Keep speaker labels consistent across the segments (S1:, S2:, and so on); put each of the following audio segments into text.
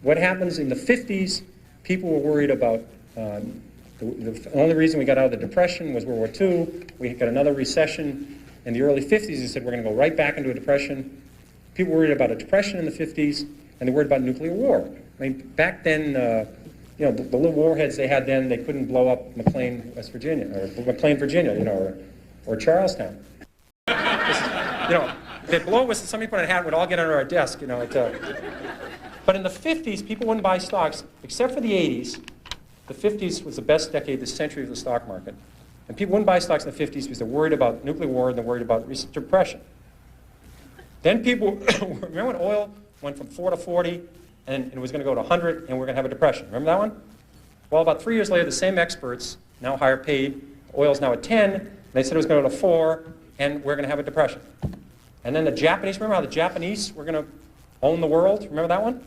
S1: What happens in the 50s, people were worried about, the only reason we got out of the Depression was World War II. We got another recession in the early 50s. They said we're going to go right back into a depression. People were worried about a depression in the 50s, and they worried about nuclear war. I mean, back then, you know, the little warheads they had then, they couldn't blow up McLean, West Virginia, or McLean, Virginia, you know, or Charlestown. You know, if they blow it with somebody put on a hat, we'd all get under our desk, you know. But in the 50s, people wouldn't buy stocks, except for the 80s. The 50s was the best decade this century of the stock market. And people wouldn't buy stocks in the 50s because they're worried about nuclear war and they're worried about depression. Then people, remember when oil went from 4 to 40 and it was going to go to 100 and we're going to have a depression? Remember that one? Well, about 3 years later, the same experts, now higher paid, oil's now at 10, and they said it was going to go to 4 and we're going to have a depression. And then the Japanese, remember how the Japanese were going to own the world? Remember that one?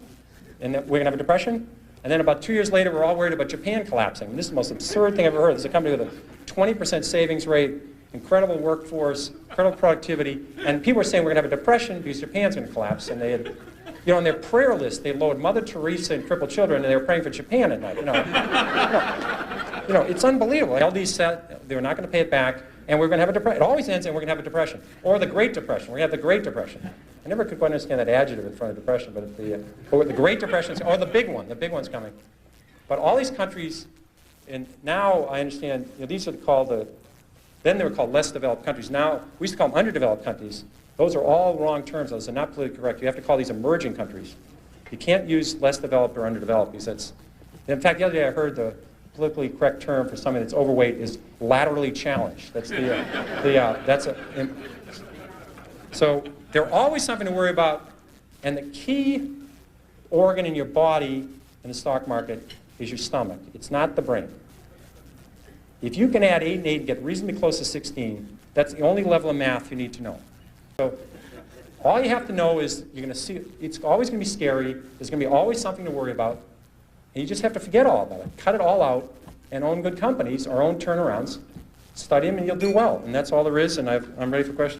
S1: And that we're going to have a depression? And then about 2 years later, we're all worried about Japan collapsing. And this is the most absurd thing I've ever heard. There's a company with a 20% savings rate, incredible workforce, incredible productivity, and people are saying we're going to have a depression because Japan's going to collapse. And they had, you know, on their prayer list, they lowered Mother Teresa and crippled children, and they were praying for Japan at night. You know, it's unbelievable. LD said they were not going to pay it back, and we're going to have a depression. It always ends and we're going to have a depression. Or the Great Depression. We're going to have the Great Depression. I never could quite understand that adjective in front of depression, but the Great Depression, or the big one. The big one's coming. But all these countries, and now I understand, you know, these are called then they were called less developed countries. Now, we used to call them underdeveloped countries. Those are all wrong terms. Those are not politically correct. You have to call these emerging countries. You can't use less developed or underdeveloped because that's, in fact, the other day I heard the politically correct term for somebody that's overweight is laterally challenged. That's so there's always something to worry about, and the key organ in your body in the stock market is your stomach. It's not the brain. If you can add 8 and 8 and get reasonably close to 16, that's the only level of math you need to know. So all you have to know is you're going to see, it's always going to be scary, there's going to be always something to worry about, and you just have to forget all about it. Cut it all out and own good companies or own turnarounds. Study them and you'll do well. And that's all there is, and I'm ready for questions.